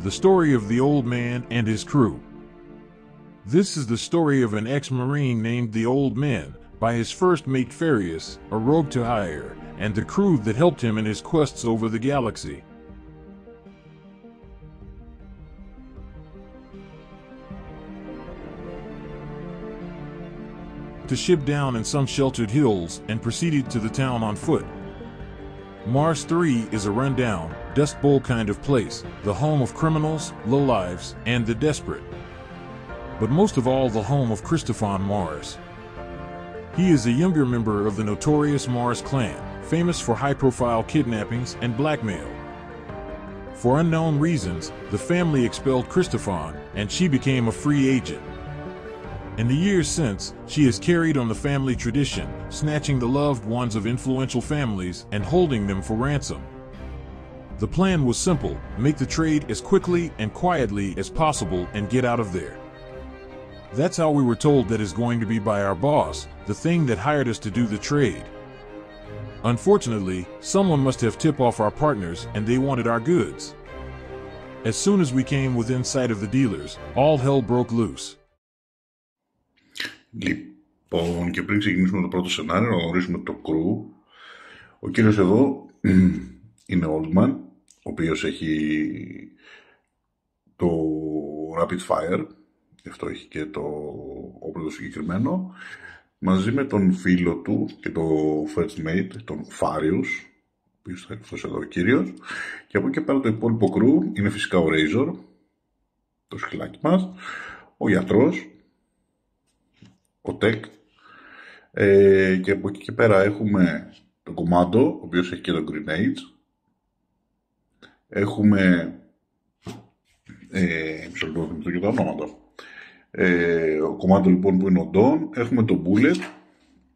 the story of the Old Man and his crew. This is the story of an ex-Marine named the Old Man, by his first mate Farius, a rogue to hire, and the crew that helped him in his quests over the galaxy. To ship down in some sheltered hills and proceeded to the town on foot. Mars 3 is a rundown, Dust Bowl kind of place, the home of criminals, lowlives, and the desperate. But most of all the home of Christophon Mars. He is a younger member of the notorious Mars clan, famous for high-profile kidnappings and blackmail. For unknown reasons, the family expelled Christophon, and she became a free agent. In the years since, she has carried on the family tradition, snatching the loved ones of influential families and holding them for ransom. The plan was simple: make the trade as quickly and quietly as possible and get out of there. That's how we were told that is going to be by our boss, the thing that hired us to do the trade. Unfortunately, someone must have tipped off our partners and they wanted our goods. As soon as we came within sight of the dealers, all hell broke loose. Λοιπόν, και πριν ξεκινήσουμε το πρώτο σενάριο, να γνωρίσουμε το crew. Ο κύριος εδώ είναι Oldman, ο οποίος έχει το Rapid Fire, γι' αυτό έχει και το όπλο το συγκεκριμένο, μαζί με τον φίλο του και το first mate, τον Farius, ο οποίος θα είναι αυτός εδώ ο κύριος, και από εκεί πέρα το υπόλοιπο crew είναι φυσικά ο Razor, το σκυλάκι μας, ο γιατρός, ο Tech, και από εκεί και πέρα έχουμε τον Commando, ο οποίος έχει και το Grenades. Έχουμε μισό λεπτό, θυμηθώ και τα ονόματα. Ο Commando λοιπόν που είναι ο Don, έχουμε τον Bullet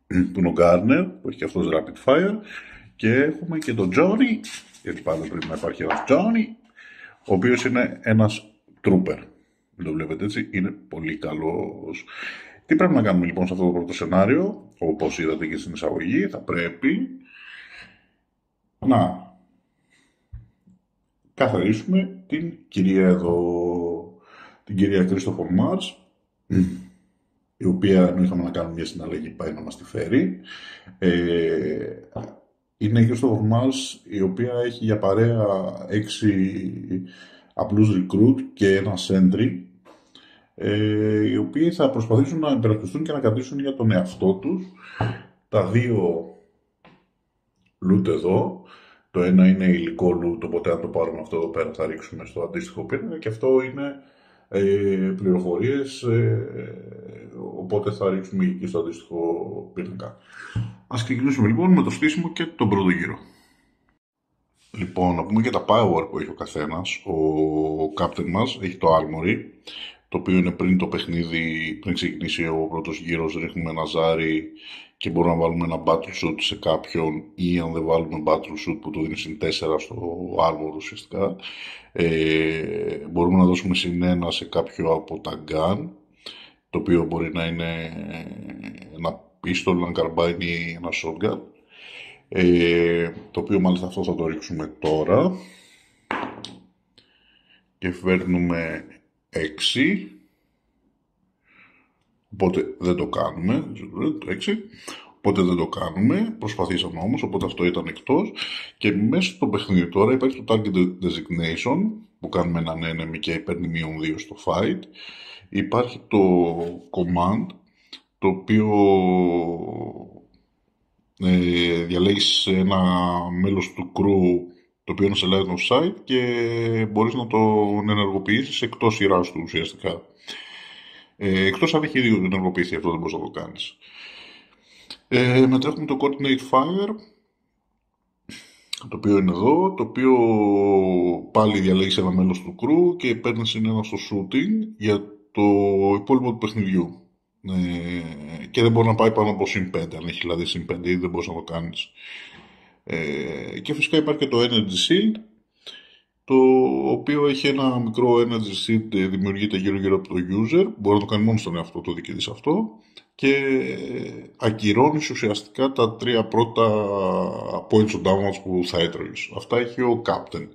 που είναι ο Garner, που έχει και αυτός Rapid Fire, και έχουμε και τον Johnny, γιατί πάντα πρέπει να υπάρχει ένας Johnny, ο οποίος είναι ένας Trooper. Το βλέπετε έτσι, είναι πολύ καλός. Τι πρέπει να κάνουμε λοιπόν σε αυτό το πρώτο σενάριο? Όπως είδατε και στην εισαγωγή, θα πρέπει να καθαρίσουμε την κυρία εδώ, την κυρία Christophon Mars, η οποία ενώ είχαμε να κάνουμε μια συναλλαγή πάει να μας τη φέρει. Είναι η Christophon Mars, η οποία έχει για παρέα 6 απλούς recruit και ένα sentry, οι οποίοι θα προσπαθήσουν να υπερασπιστούν και να κρατήσουν για τον εαυτό τους τα δύο loot εδώ. Το ένα είναι υλικό loot, οπότε αν το πάρουμε αυτό εδώ πέρα θα ρίξουμε στο αντίστοιχο πίνακα, και αυτό είναι πληροφορίες, οπότε θα ρίξουμε και στο αντίστοιχο πίνακα. Ας ξεκινήσουμε λοιπόν με το στήσιμο και τον πρώτο γύρο. Λοιπόν, να πούμε και τα power που έχει ο καθένας. Ο captain μας έχει το armory, το οποίο είναι πριν το παιχνίδι, πριν ξεκινήσει ο πρώτος γύρος, ρίχνουμε ένα ζάρι και μπορούμε να βάλουμε ένα battle suit σε κάποιον, ή αν δεν βάλουμε battle suit που το δίνει συν 4 στο armor ουσιαστικά, μπορούμε να δώσουμε συν 1 σε κάποιο από τα gun, το οποίο μπορεί να είναι ένα pistol, ένα carbine ή ένα shotgun, το οποίο μάλιστα αυτό θα το ρίξουμε τώρα και φέρνουμε 6, οπότε δεν το κάνουμε, το 6, οπότε δεν το κάνουμε, προσπαθήσαμε όμως, οπότε αυτό ήταν εκτός. Και μέσα στο παιχνίδι τώρα υπάρχει το Target Designation, που κάνουμε έναν enemy και παίρνει -2 στο fight. Υπάρχει το Command, το οποίο διαλέγεις ένα μέλος του crew το οποίο είναι σε line of sight και μπορείς να τον ενεργοποιήσεις εκτός σειράς του ουσιαστικά. Εκτός αν έχει ήδη ενεργοποιηθεί, αυτό δεν μπορείς να το κάνεις. Μετά έχουμε το Coordinate Fire, το οποίο είναι εδώ, το οποίο πάλι διαλέγεις ένα μέλος του crew και παίρνεις ένα στο shooting για το υπόλοιπο του παιχνιδιού. Και δεν μπορεί να πάει πάνω από συν 5, αν έχει δηλαδή συν 5 ή δεν μπορείς να το κάνεις. Και φυσικά υπάρχει και το Energy Shield, το οποίο έχει ένα μικρό Energy Shield, δημιουργείται γύρω από το user, μπορεί να το κάνει μόνο στον εαυτό του, δική της αυτό, και ακυρώνεις ουσιαστικά τα 3 πρώτα points of damage που θα έτρωγες. Αυτά έχει ο Captain.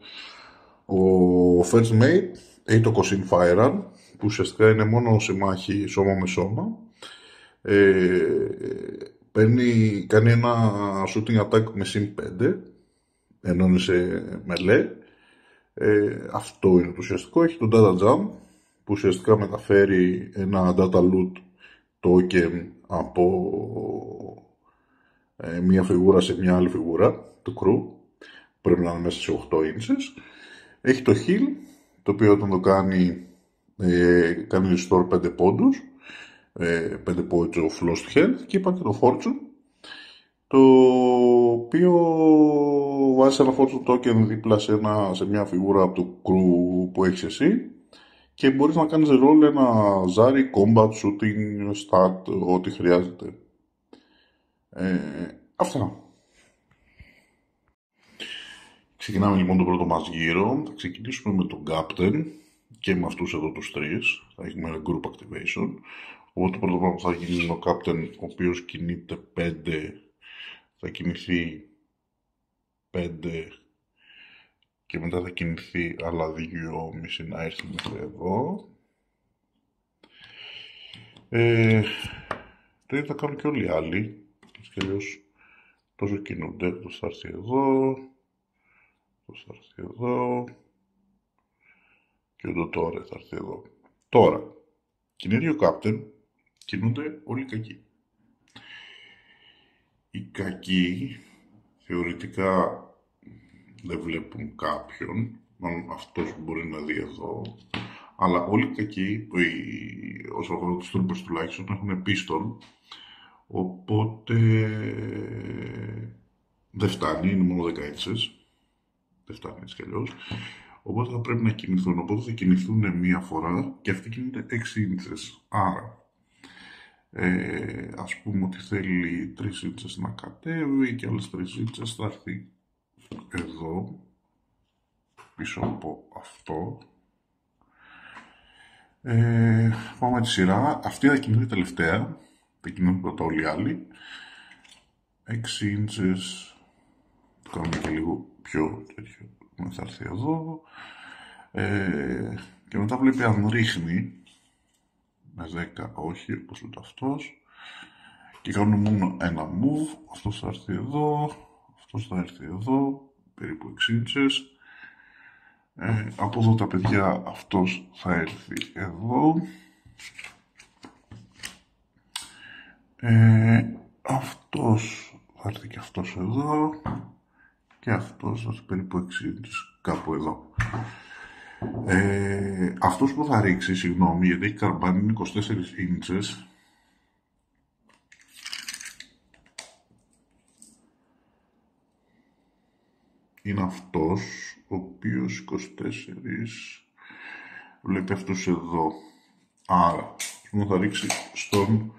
Ο First Mate έχει το Cosin Firearm, που ουσιαστικά είναι μόνο σε μάχη σώμα με σώμα. Κάνει ένα shooting attack με συν 5, ενώ είναι σε μελέ. Αυτό είναι το ουσιαστικό. Έχει το Data Jump, που ουσιαστικά μεταφέρει ένα data loot token από μία φιγούρα σε μια άλλη φιγούρα του crew. Πρέπει να είναι μέσα σε 8 inches. Έχει το heal, το οποίο όταν το κάνει restore 5 πόντους, 5 πόντους of lost health, και υπάρχει και το fortune, το οποίο βάζει ένα fortune token δίπλα σε μια φιγούρα από το crew που έχεις εσύ και μπορείς να κάνεις roll ένα zari, combat, shooting, start, ό,τι χρειάζεται. Αυτά. Ξεκινάμε λοιπόν τον πρώτο μας γύρο. Θα ξεκινήσουμε με τον Captain και με αυτούς εδώ τους τρεις. Θα έχουμε ένα group activation. Οπότε το πρώτο πράγμα που θα γίνει είναι ο Captain, ο οποίος κινείται 5, θα κινηθεί 5 και μετά θα κινηθεί άλλα 2,5 να έρθει μέχρι εδώ. Το ίδιο θα κάνουν και όλοι οι άλλοι. Και αλλιώς τόσο κινούνται. Το θα έρθει εδώ, το θα έρθει εδώ και το τώρα θα έρθει εδώ. Τώρα, κινείται ο Captain, κινούνται όλοι οι κακοί. Οι κακοί θεωρητικά δεν βλέπουν κάποιον, μάλλον αυτός μπορεί να δει εδώ, αλλά όλοι οι κακοί, όσον αφορά τους troopers τουλάχιστον, έχουν pistol, οπότε δεν φτάνει, είναι μόνο 10 inches, δεν φτάνει έτσι κι αλλιώς, οπότε θα πρέπει να κινηθούν, οπότε θα κινηθούν μία φορά και αυτή κινείται 6 inches, άρα ας πούμε ότι θέλει 3 inches να κατέβει και άλλες 3 inches θα έρθει εδώ πίσω από αυτό. Πάμε τη σειρά. Αυτή θα κινηθεί τελευταία, θα κινηθούν πρώτα όλοι οι άλλοι. 6 inches, το κάνουμε και λίγο πιο τέτοιο, θα έρθει εδώ, και μετά βλέπει αν ρίχνει με 10 όχι, όπως ούτε αυτός, και κάνουν μόνο ένα move. Αυτός θα έρθει εδώ, αυτός θα έρθει εδώ, περίπου 6 inches. Από εδώ τα παιδιά, αυτός θα έρθει εδώ, αυτός θα έρθει και αυτός εδώ και αυτός θα έρθει περίπου 6 inches κάπου εδώ. Αυτός που θα ρίξει, συγγνώμη, γιατί έχει καρμπάνι, είναι 24 inches. Είναι αυτός, ο οποίος 24 βλέπει αυτούς εδώ. Άρα, θα ρίξει στον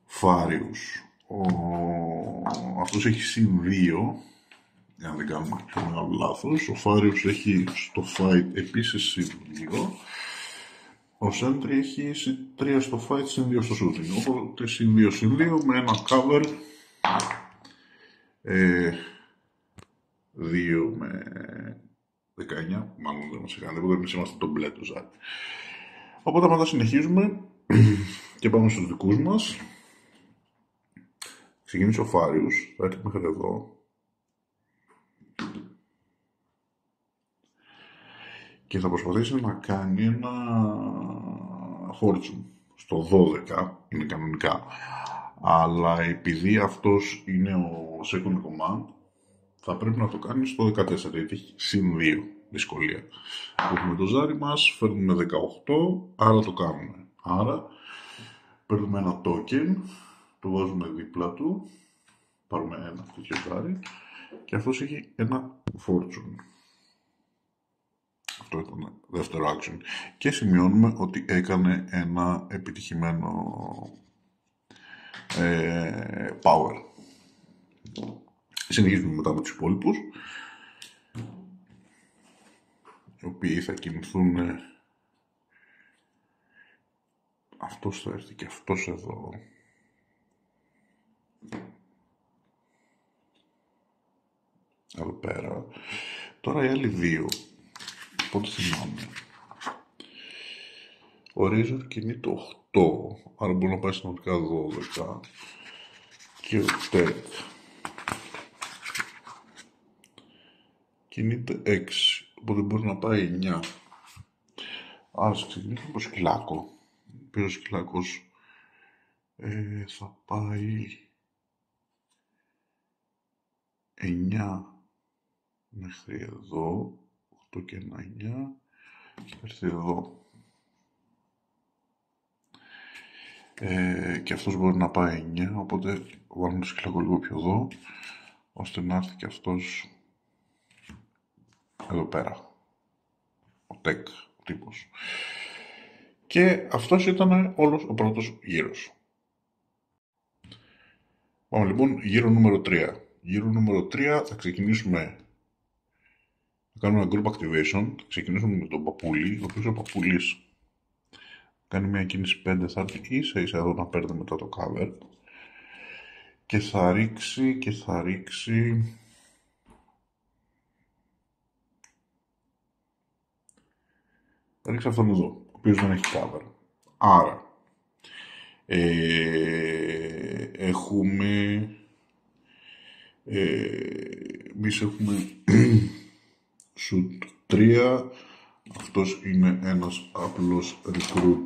Φάριους. Αυτός έχει συν 2, αν δεν κάνουμε πιο μεγάλο λάθος. Ο Φάριος έχει στο fight επίσης συν 2. Ο Σέντρι έχει συν 3 στο fight, συν 2 στο shooting. Οπότε συν 2 συν 2 με ένα cover 2 με 19. Μάλλον δεν μας έκανε τίποτα, εμείς είμαστε το μπλε του Ζάρι. Οπότε μετά συνεχίζουμε και πάμε στους δικούς μας. Ξεκινήσει ο Φάριος, θα έρθει μέχρι εδώ. Και θα προσπαθήσει να κάνει ένα fortune στο 12, είναι κανονικά. Αλλά επειδή αυτός είναι ο second command, θα πρέπει να το κάνει στο 14, γιατί έχει συν 2 δυσκολία. Έχουμε το ζάρι μας, φέρνουμε 18, άρα το κάνουμε. Άρα παίρνουμε ένα token, το βάζουμε δίπλα του, πάρουμε ένα τέτοιο ζάρι και αυτός έχει ένα fortune. Αυτό ήταν δεύτερο action. Και σημειώνουμε ότι έκανε ένα επιτυχημένο power. Συνεχίζουμε μετά με τους υπόλοιπους, οι οποίοι θα κινηθούν. Αυτός θα έρθει και αυτός εδώ. Εδώ πέρα. Τώρα οι άλλοι δύο από ό,τι θυμάμαι. Ο Razor κινείται 8, άρα μπορεί να πάει συνολικά 12. Και ο Tech κινείται 6, οπότε μπορεί να πάει 9. Άρα ξεκινήσουμε από σκυλάκο. Ο οποίος σκυλάκος θα πάει 9 μέχρι εδώ, 8 και 1, 9, και θα έρθει εδώ. Και αυτός μπορεί να πάει 9, οπότε βάλουμε το σκυλάκο λίγο πιο εδώ, ώστε να έρθει και αυτός εδώ πέρα. Ο Tech, ο τύπος. Και αυτός ήταν όλος ο πρώτος γύρος. Πάμε λοιπόν γύρο νούμερο 3. Γύρο νούμερο 3 θα ξεκινήσουμε. Θα κάνουμε ένα group activation. Θα ξεκινήσουμε με τον Παπούλη, ο οποίος ο Παπούλης κάνει μια κίνηση 5, θα έρθει ίσα εδώ να παίρνει μετά το cover. Και θα ρίξει θα ρίξει αυτόν εδώ, ο οποίος δεν έχει cover. Άρα, εμείς έχουμε shoot 3, αυτός είναι ένας απλός recruit,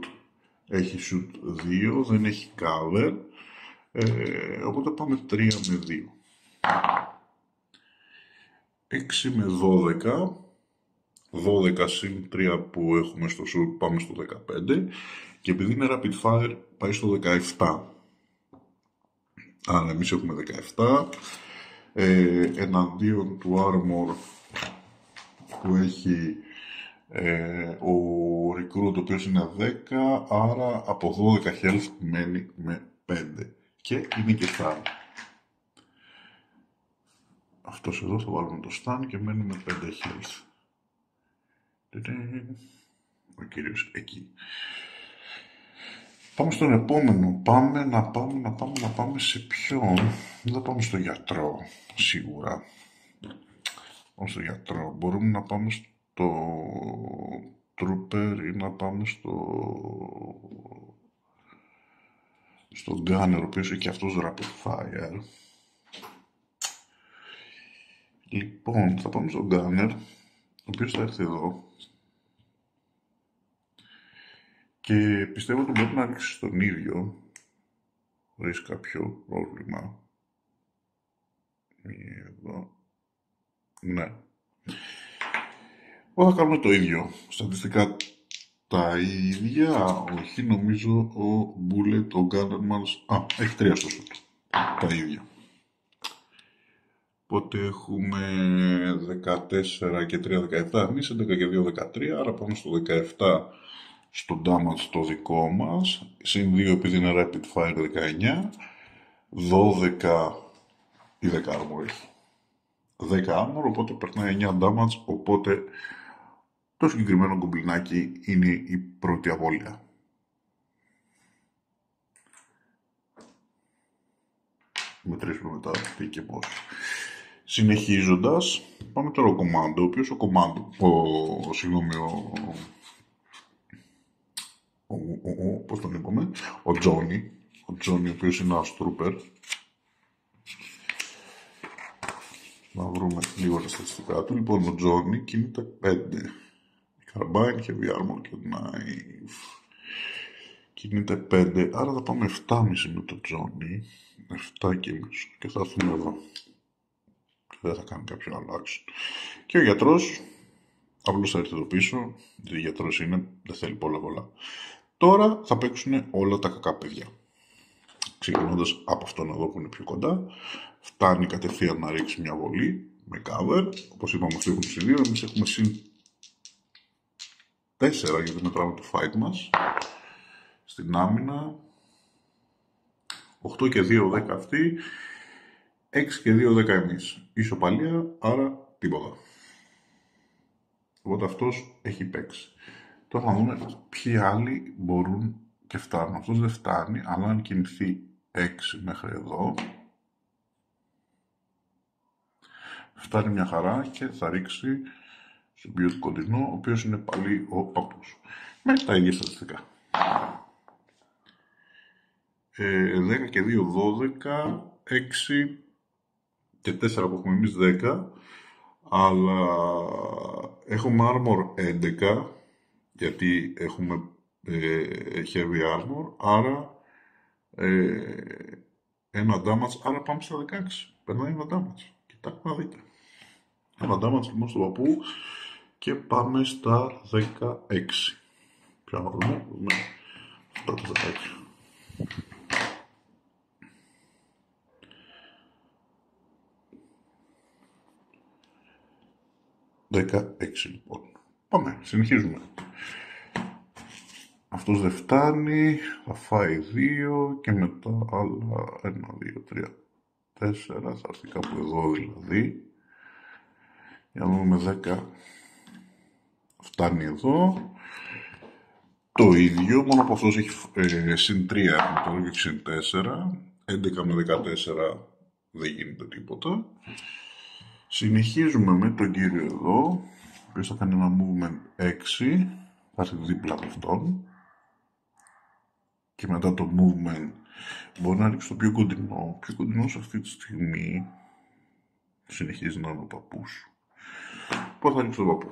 έχει shoot 2, δεν έχει cover, οπότε πάμε 3 με 2. 6 με 12, 12 συν 3 που έχουμε στο shoot, πάμε στο 15, και επειδή είναι rapid fire πάει στο 17. Άρα εμείς έχουμε 17, εναντίον του armor που έχει ο recruit, ο οποίος είναι 10, άρα από 12 health μένει με 5 και είναι και stun. Αυτός εδώ θα βάλουμε το stun και μένει με 5 health. Ο κύριος εκεί. Πάμε στον επόμενο. Πάμε να πάμε σε ποιον. Δεν θα πάμε στο γιατρό, σίγουρα. Πάμε στο γιατρό. Μπορούμε να πάμε στο Trooper ή να πάμε στο Gunner, ο οποίος έχει και αυτός rapid fire. Λοιπόν, θα πάμε στο Gunner, ο οποίος θα έρθει εδώ. Και πιστεύω ότι μπορεί να ρίξει στον ίδιο, χωρίς κάποιο πρόβλημα. Εδώ. Ναι. Θα κάνουμε το ίδιο. Στατιστικά τα ίδια. Όχι, νομίζω ο Bullet, ο Gunner μας... έχει 3 στο shoot. Τα ίδια. Οπότε έχουμε 14 και 3, 17. Εμείς 11 και 2, 13. Άρα πάμε στο 17 στο damage το δικό μας. Συν 2 επειδή είναι rapid fire 19. 12 ή 10 armor έχει. 10 armor, οπότε περνάει 9 damage, οπότε το συγκεκριμένο γκομπλινάκι είναι η πρώτη απώλεια. Μετρήσουμε μετά τι και πώς. Συνεχίζοντας, πάμε τώρα ο Commando, ο οποίος πώς τον είπαμε, ο Johnny, ο οποίος είναι ένας Trooper. Να βρούμε λίγο τα στατιστικά του. Λοιπόν, ο Johnny κινείται 5. Carbine, Heavy Armor και Knife. Κινείται 5, άρα θα πάμε 7,5 με το Johnny. 7,5 και θα έρθουμε εδώ. Και δεν θα κάνει κάποιο άλλο action. Και ο γιατρός απλώς θα έρθει εδώ πίσω, γιατί γιατρός είναι, δεν θέλει πολλά. Τώρα θα παίξουν όλα τα κακά παιδιά. Ξεκινώντας από αυτόν εδώ που είναι πιο κοντά, φτάνει κατευθείαν να ρίξει μια βολή με cover. Όπως είπαμε, αυτοί έχουν συν 2, εμείς έχουμε συν 4 γιατί μετράμε το fight μας. Στην άμυνα 8 και 2, 10 αυτοί, 6 και 2, 10 εμείς. Ισοπαλία, άρα τίποτα. Οπότε αυτός έχει παίξει. Τώρα θα δούμε ποιοι άλλοι μπορούν και φτάνουν. Αυτός δεν φτάνει, αλλά αν κινηθεί 6 μέχρι εδώ, φτάνει μια χαρά και θα ρίξει στον πιο κοντινό, ο οποίος είναι πάλι ο παππούς. Με τα ίδια στατιστικά. 10 και 2, 12, 6 και 4 που έχουμε εμείς 10, αλλά έχουμε armor 11, γιατί έχουμε heavy armor, άρα ένα damage, άρα πάμε στα 16. Περνάει ένα damage. Κοιτάξτε να δείτε. Ένα damage λοιπόν στον παππού και πάμε στα 16. Ποια να δούμε, αυτά τα 16. Λοιπόν. Πάμε, συνεχίζουμε. Αυτός δεν φτάνει, θα φάει 2 και μετά άλλα 1, 2, 3, 4, θα έρθει κάπου εδώ δηλαδή. Για να δούμε 10, φτάνει εδώ. Το ίδιο, μόνο από αυτός έχει συν 3, έχουμε το άλλο και συν 4. 11 με 14 δεν γίνεται τίποτα. Συνεχίζουμε με τον κύριο εδώ, ο οποίος θα κάνει ένα movement 6, θα έρθει δίπλα από αυτόν. Και μετά το movement μπορεί να ρίξει το πιο κοντινό. Πιο κοντινό σε αυτή τη στιγμή συνεχίζει να είναι ο παππούς. Πώς θα ρίξει τον παππού?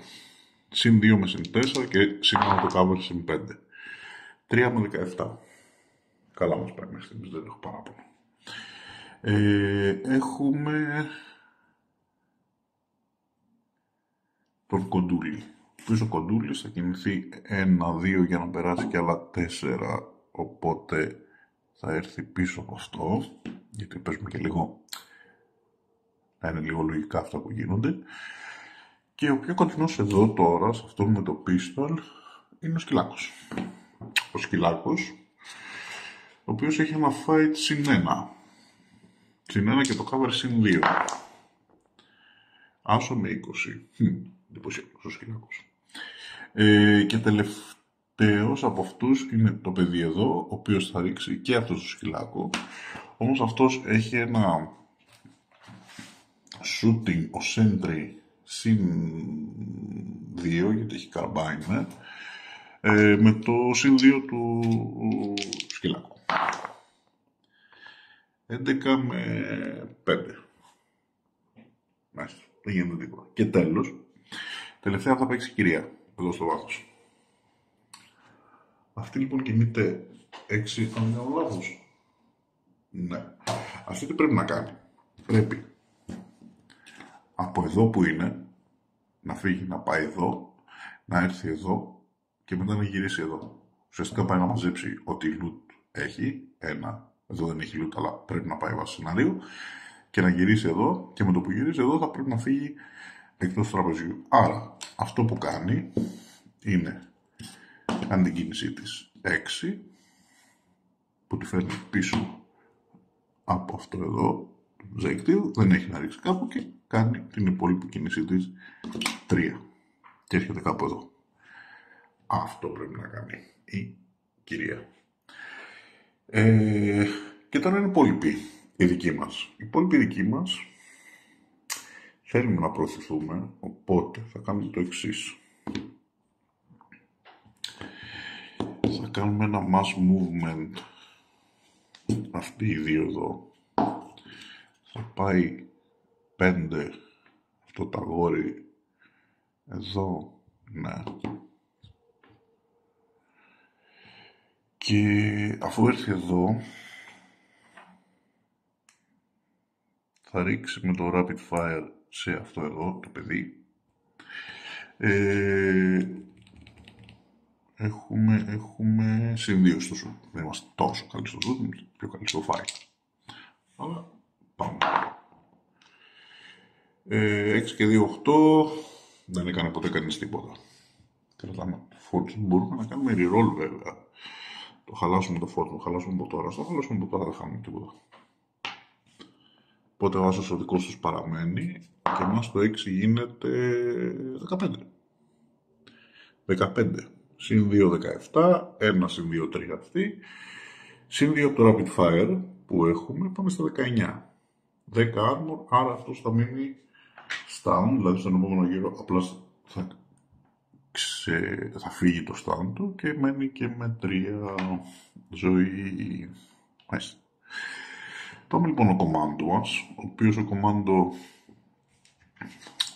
Συν 2 με συν 4 και σήμερα το cover συν 5. 3 με 17. Καλά μας πάει μέχρι στιγμής, δεν έχω παράπονο. Έχουμε τον κοντούλη. Ο κοντούλης θα κινηθεί 1-2 για να περάσει και άλλα 4. Οπότε θα έρθει πίσω από αυτό, γιατί παίζουμε και λίγο, να είναι λίγο λογικά αυτά που γίνονται. Και ο πιο κοντινός εδώ τώρα, σε αυτόν με το pistol, είναι ο σκυλάκος. Ο σκυλάκος, ο οποίος έχει ένα fight συν 1. Συν 1 και το cover συν 2. Άσο με 20. Εντυπωσιακός ο σκυλάκος. Και τελευταίος από αυτούς είναι το παιδί εδώ, ο οποίος θα ρίξει και αυτός το σκυλάκο. Όμως αυτός έχει ένα shooting ο sentry συν 2, γιατί έχει καρμπάινε, με το συν 2 του σκυλάκου. 11 με 5. Μάλιστα, δεν γίνεται τίποτα. Και τέλος, τελευταία θα παίξει η κυρία, εδώ στο βάθος. Αυτή λοιπόν κινείται 6, αν είναι ο λάθος. Ναι. Αυτή τι πρέπει να κάνει? Πρέπει από εδώ που είναι να φύγει, να πάει εδώ, να έρθει εδώ και μετά να γυρίσει εδώ. Ουσιαστικά πάει να μαζέψει ό,τι loot έχει. Εδώ δεν έχει loot, αλλά πρέπει να πάει βάσει σενάριο και να γυρίσει εδώ, και με το που γυρίσει εδώ θα πρέπει να φύγει εκτός του τραπεζιού. Άρα αυτό που κάνει είναι κάνει την κίνησή της 6, που τη φέρνει πίσω από αυτό εδώ το projectile, δεν έχει να ρίξει κάπου και κάνει την υπόλοιπη κίνησή της 3 και έρχεται κάπου εδώ. Αυτό πρέπει να κάνει η κυρία. Και τώρα είναι υπόλοιποι οι δικοί μας. Οι υπόλοιποι δικοί μας θέλουμε να προωθηθούμε, οπότε θα κάνουμε το εξής. Θα κάνουμε ένα mass movement. Αυτοί οι δύο εδώ. Θα πάει 5 αυτό το αγόρι εδώ, ναι. Και αφού έρθει εδώ θα ρίξει με το rapid fire σε αυτό εδώ το παιδί. Έχουμε συν 2 στο shoot. Δεν είμαστε τόσο καλοί στο shoot, είμαστε πιο καλοί στο fight. Αλλά πάμε. 6 και 2, 8. Δεν έκανε ποτέ κανείς τίποτα. Κρατάμε το fortune. Μπορούμε να κάνουμε reroll βέβαια. Το χαλάσουμε το fortune, το χαλάσουμε από τώρα. Στο χαλάσουμε από τώρα δεν χάνουμε τίποτα. Οπότε ο άσος ο δικός τους παραμένει και εμάς το 6 γίνεται 15. 15. Συν 2, 17. 1 συν 2, 3 αυτή. Συν 2 από το rapid fire που έχουμε, πάμε στα 19. 10 armor, άρα αυτός θα μείνει down, δηλαδή στον επόμενο γύρο απλά θα φύγει το stand του και μένει και με 3 ζωή μέσα. Πάμε λοιπόν ο κομμάντο μας, ο οποίος ο κομμάντο,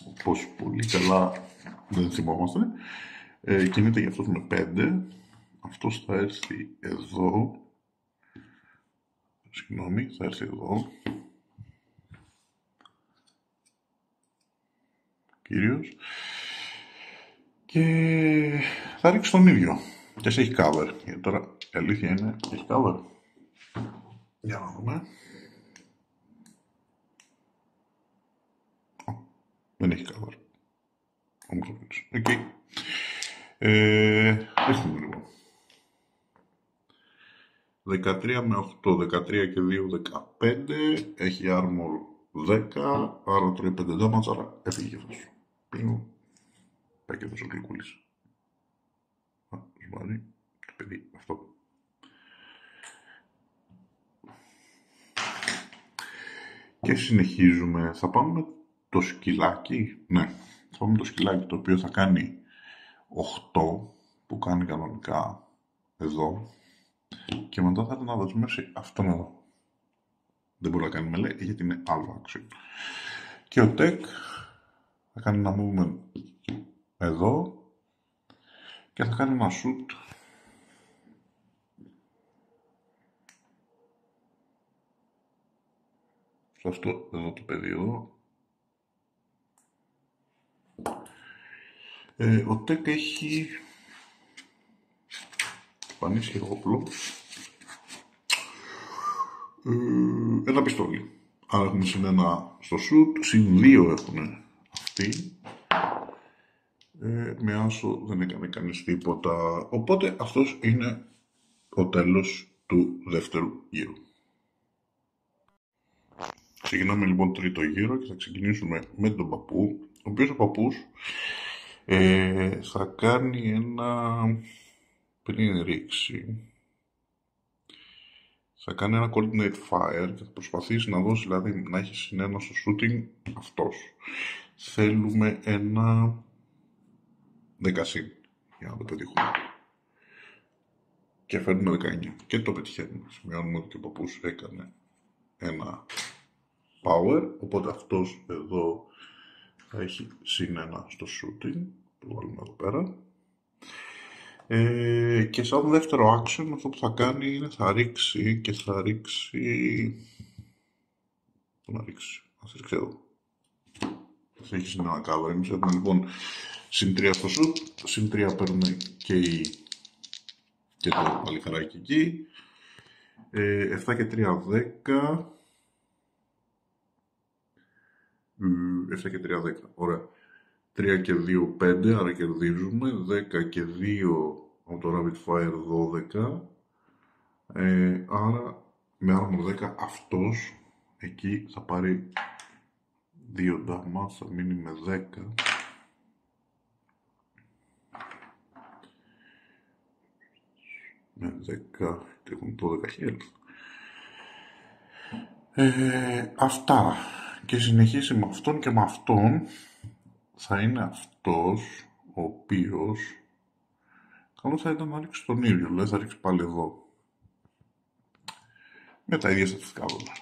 όπως πολύ καλά δεν θυμόμαστε, κινείται για αυτός με 5. Αυτός θα έρθει εδώ. Συγγνώμη, θα έρθει εδώ. Κύριος. Και θα ρίξει τον ίδιο. Και σε έχει cover. Γιατί τώρα η αλήθεια είναι έχει cover. Για να δούμε. Δεν έχει cover. Όμως οκ. Έχουμε λοιπόν. 13 με 8, 13 και 2, 15. Έχει armor 10. Άρα τρώει 5 damage, άρα έφυγε αυτός. Πίνω. Πάει και αυτός ο γλυκούλης. Σβάρει. Το παιδί αυτό. Και συνεχίζουμε. Θα πάμε με το σκυλάκι. Ναι. Θα πάμε με το σκυλάκι, το οποίο θα κάνει 8 που κάνει κανονικά εδώ. Και μετά θα να δεσμεύσει αυτόν εδώ. Δεν μπορεί να κάνει μελέ γιατί είναι άλλο action. Και ο tech θα κάνει ένα movement εδώ και θα κάνει ένα shoot σε αυτό εδώ το παιδί εδώ. Ο tech έχει πανίσχυρο όπλο. Ένα πιστόλι. Άρα έχουμε συν 1 στο shoot, συν 2 έχουν αυτοί. Με άσο δεν έκανε κανείς τίποτα. Οπότε αυτός είναι ο τέλος του δεύτερου γύρου. Ξεκινάμε λοιπόν τρίτο γύρο και θα ξεκινήσουμε με τον παππού, ο οποίος ο παππούς θα κάνει ένα, πριν ρίξει, θα κάνει ένα coordinate fire και θα προσπαθήσει να δώσει, δηλαδή να έχει συν 1 στο shooting αυτός. Θέλουμε ένα 10 συν για να το πετύχουμε. Και φέρνουμε 19 και το πετυχαίνουμε. Σημειώνουμε ότι ο παππούς έκανε ένα power, οπότε αυτός εδώ θα έχει συν 1 στο shooting. Το βάλουμε εδώ πέρα. Και σαν δεύτερο action αυτό που θα κάνει είναι θα ρίξει και θα ρίξει... Πού να ρίξει, ας ρίξει εδώ. Θα έχει συν 1 cover. Εμείς έχουμε λοιπόν συν 3 στο shoot, συν 3 παίρνουμε και το παλικαράκι εκεί. 7 και 3, 10. 7 και 3, 10. Ωραία. 3 και 2, 5, άρα κερδίζουμε. 10 και 2 από το Rapid Fire 12. Άρα με armor 10 αυτός εκεί θα πάρει 2 damage, θα μείνει με 10. Με 10 και έχουν 12 health. Αυτά. Και συνεχίσει με αυτόν και με αυτόν θα είναι αυτός ο οποίος καλό θα ήταν να ρίξει τον ίδιο, δηλαδή θα ρίξει πάλι εδώ με τα ίδια στατιστικά δόντια.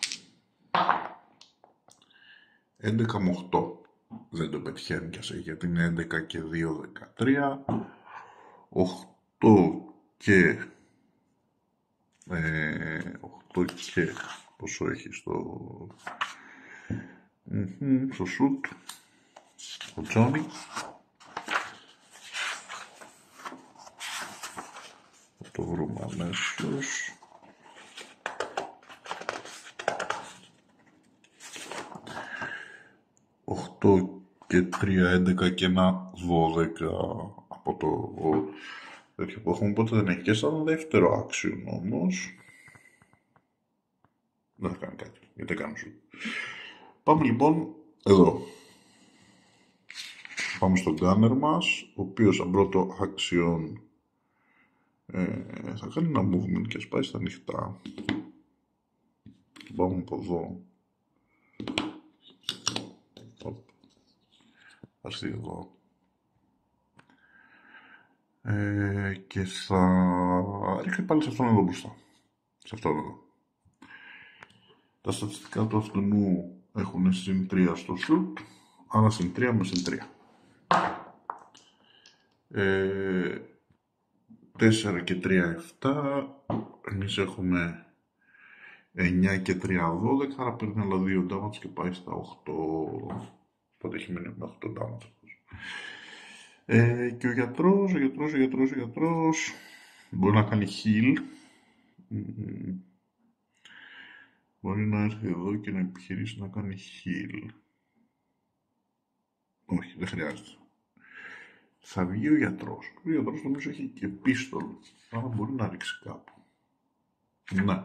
11 με 8 δεν το πετυχαίνει κι ας έχει, γιατί είναι 11 και 2, 13. 8 και 8 και πόσο έχει στο shoot ο Τζόνι. Θα το βρούμε αμέσως. Και 3, 11 και ένα 12 από το τέτοιο που έχουμε, οπότε δεν έχει. Και σαν δεύτερο action όμως δεν θα κάνει κάτι, γιατί κάνω σου. Πάμε λοιπόν εδώ. Πάμε στον gunner μας, ο οποίος σαν πρώτο action θα κάνει ένα movement και σπάει στα ανοιχτά. Πάμε από εδώ. Θα έρθει εδώ. Και θα ρίχνει πάλι σε αυτόν εδώ μπροστά. Σε αυτόν εδώ. Τα στατιστικά του αυτού έχουν συν 3 στο shoot, άρα συν 3 με συν 3. 4 και 3, 7. Εμείς έχουμε 9 και 3, 12, άρα παίρνει άλλα 2 damage και πάει στα 8. Τότε έχει μείνει με 8 damage. Και ο γιατρός μπορεί να κάνει heal. Μπορεί να έρθει εδώ και να επιχειρήσει να κάνει heal. Όχι, δεν χρειάζεται. Θα βγει ο γιατρός. Ο γιατρός νομίζω έχει και πίστολ, άρα μπορεί να ρίξει κάπου. Ναι.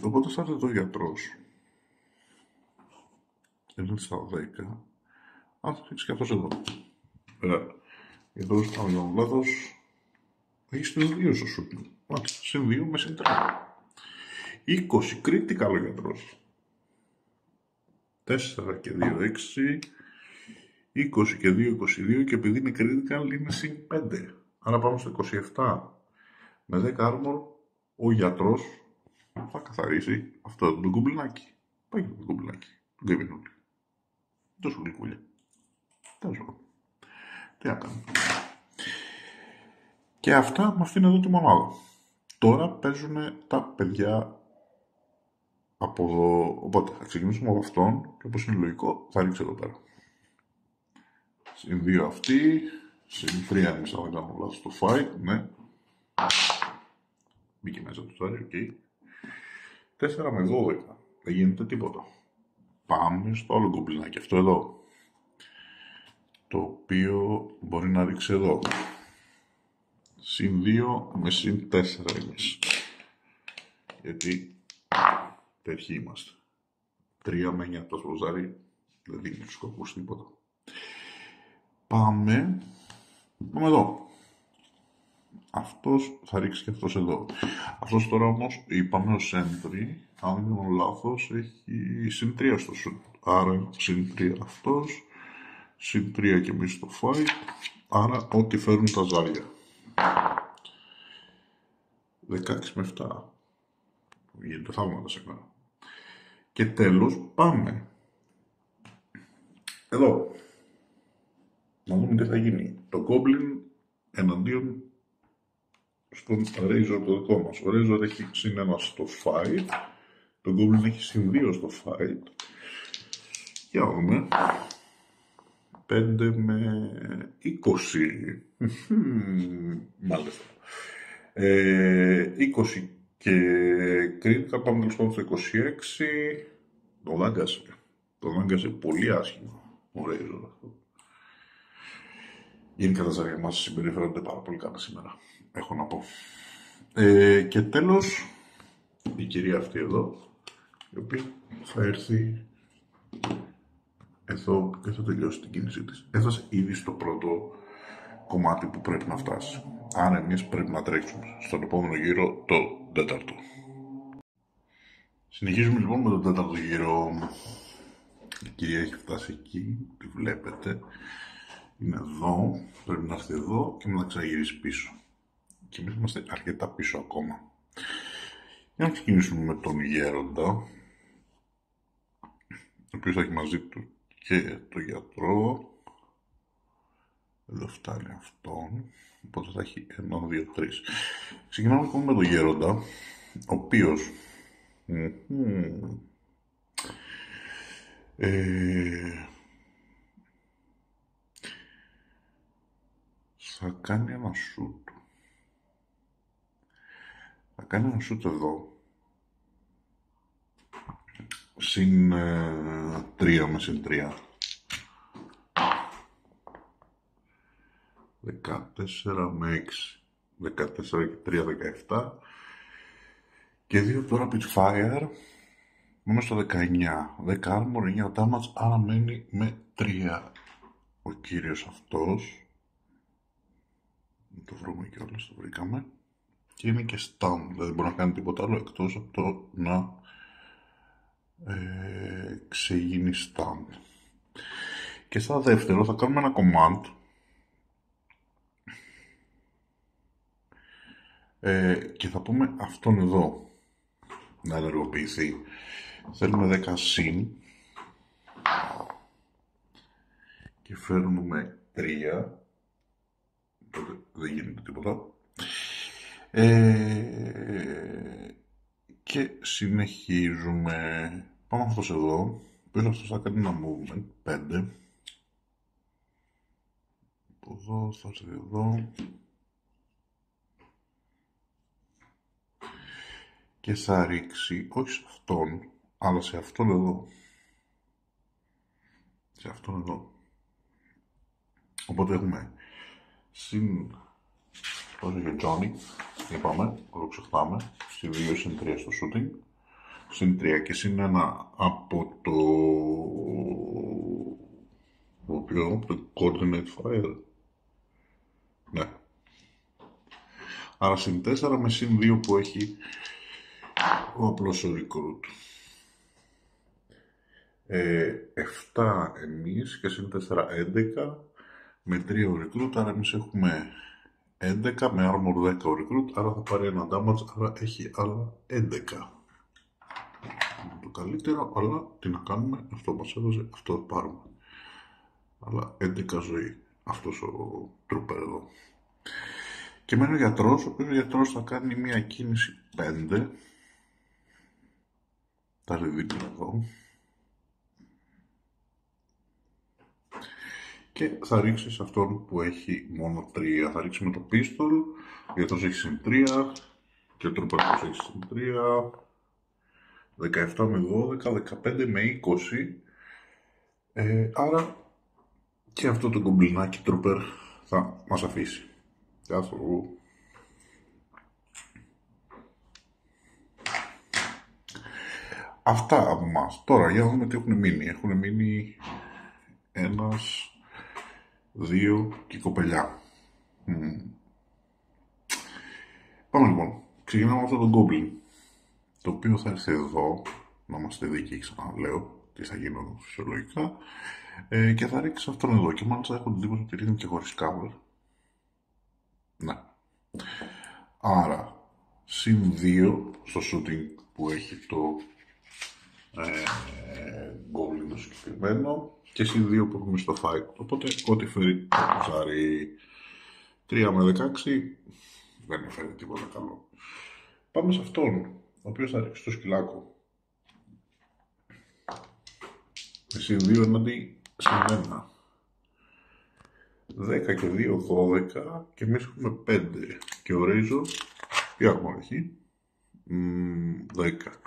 Οπότε θα έρθει εδώ ο γιατρός. Είναι στα 10. Αν θα ρίξει και αυτός εδώ. Γιατρός, αν δεν λάθος, έχει συν 2 στο σουτ. Μάλιστα, συν 2 με συν 3. 20, critical ο γιατρός. 4 και 2, 6. 20 και 2, 22 και επειδή είναι critical είναι συν 5. Άρα πάμε στο 27. Με 10 armor ο γιατρός θα καθαρίσει αυτό το κουμπλινάκι. Πάει και το κουμπλινάκι. Τον Κεβινούλη. Τόσο γλυκούλια. Τέλος πάντων. Τι να κάνουμε. Και αυτά με αυτήν εδώ τη μονάδα. Τώρα παίζουν τα παιδιά από εδώ. Οπότε θα ξεκινήσουμε από αυτόν και όπως είναι λογικό θα ρίξω εδώ πέρα. Συν 2 αυτή, συν 3 εμείς αν δεν κάνω λάθος στο fight, ναι. Μπήκε μέσα του τώρα, οκ. 4 με 12, δεν γίνεται τίποτα. Πάμε στο άλλο γκομπλινάκι, αυτό εδώ. Το οποίο μπορεί να ρίξει εδώ. Συν 2 με συν 4 εμείς. Γιατί τέτοιοι είμαστε. 3 με 9 το σποζάρι δεν δίνει τους σκοπούς τίποτα. Πάμε εδώ. Αυτός θα ρίξει και αυτός εδώ. Αυτός τώρα όμως είπαμε ως entry, αν δεν κάνω λάθος, έχει συν 3 στο shoot. Άρα συν 3 αυτός, συν 3 και εμείς στο fight. Άρα ό,τι φέρουν τα ζάρια. 16 με 7. Γίνεται θαύματα σήμερα. Και τέλος πάμε εδώ. Να δούμε τι θα γίνει. Το Goblin εναντίον στον Razor το δικό μας. Ο Razor έχει συν 1 στο fight. Το Goblin έχει συν 2 στο fight. Για να δούμε. 5 με 20. Μάλιστα. 20 και κρίνικα. Πάμε τέλος πάντων στο 26. Το δάγκασε. Το δάγκασε πολύ άσχημα. Ο Razor αυτό. Γενικά τα ζάρια μας συμπεριφέρονται πάρα πολύ καλά σήμερα, έχω να πω. Και τέλος, η κυρία αυτή εδώ, η οποία θα έρθει εδώ και θα τελειώσει την κίνησή της. Έφτασε ήδη στο πρώτο κομμάτι που πρέπει να φτάσει. Άρα εμείς πρέπει να τρέξουμε στον επόμενο γύρο, το τέταρτο. Συνεχίζουμε λοιπόν με τον τέταρτο γύρο. Η κυρία έχει φτάσει εκεί, τη βλέπετε. Είναι εδώ, πρέπει να έρθει εδώ και μετά ξαναγυρίσει πίσω. Και εμείς είμαστε αρκετά πίσω ακόμα. Για να ξεκινήσουμε με τον γέροντα, ο οποίος θα έχει μαζί του και το γιατρό. Εδώ φτάνει αυτόν, οπότε θα έχει 1, 2, 3. Ξεκινάμε λοιπόν με τον γέροντα, ο οποίος θα κάνει ένα shoot. Θα κάνει ένα shoot εδώ. Συν 3 με συν 3. 14 με 6. 14 και 3, 17. Και 2 το rapid fire. Πάμε στο 19. 10 armor, 9 damage, άρα μένει με 3. Ο κύριος αυτός. Το βρούμε κιόλας, το βρήκαμε. Και είναι και stun, δηλαδή μπορεί να κάνει τίποτα άλλο εκτός από το να ξεγίνει stun. Και στα δεύτερο θα κάνουμε ένα command και θα πούμε αυτόν εδώ να ενεργοποιηθεί. Θέλουμε 10 συν και φέρνουμε 3, οπότε δεν γίνεται τίποτα. Και συνεχίζουμε. Πάμε αυτός εδώ. Πίσω αυτός θα κάνει ένα movement 5. Από εδώ θα έρθει εδώ. Και θα ρίξει όχι σε αυτόν, αλλά σε αυτόν εδώ. Σε αυτόν εδώ. Οπότε έχουμε συν. Όσο για Johnny, είπαμε, το ξεχνάμε. Συν 2, συν 3 στο shooting. Συν 3 και συν 1 από το. Το coordinate fire. Ναι. Άρα συν 4 με συν 2 που έχει ο απλός ο recruit. 7 εμείς και συν 4 11 με 3 ο recruit, άρα εμείς έχουμε 11 με armor 10 ο recruit, άρα θα πάρει ένα damage, άρα έχει άλλα 11. Το καλύτερο, αλλά τι να κάνουμε, αυτό μας έδωσε, αυτό θα πάρουμε. Αλλά 11 ζωή, αυτός ο trooper εδώ. Και μένει ο γιατρός, ο οποίος ο γιατρός θα κάνει μια κίνηση 5. Θα έρθει δίπλα εδώ. Και θα ρίξει σε αυτόν που έχει μόνο 3. Θα ρίξει με το pistol, ο γιατρός έχει συν 3 και ο trooper έχει συν 3. 17 με 12, 15 με 20. Άρα και αυτό το κομπλινάκι trooper θα μας αφήσει. Καθόλου. Αυτά από εμάς. Τώρα για να δούμε τι έχουν μείνει. Έχουν μείνει 1, 2 και κοπελιά. Πάμε λοιπόν. Ξεκινάμε με αυτό το goblin, το οποίο θα έρθει εδώ, να είμαστε δίκαιοι, ξαναλέω τι θα γίνει εδώ φυσιολογικά, και θα ρίξει αυτόν εδώ. Και μάλιστα έχω την εντύπωση ότι ρίχνει και χωρίς cover. Ναι. Άρα συν 2 στο shooting που έχει το goblin το συγκεκριμένο και συν 2 που έχουμε στο fight. Οπότε ό,τι φέρει το κουζάρι. 3 με 16 δεν φέρει τίποτα καλό. Πάμε σε αυτόν, ο οποίος θα ρίξει το σκυλάκο. Συν 2 εναντί συν 1. 10 και 2, 12 και εμείς έχουμε 5 και ο Razor τι armor έχει, 10.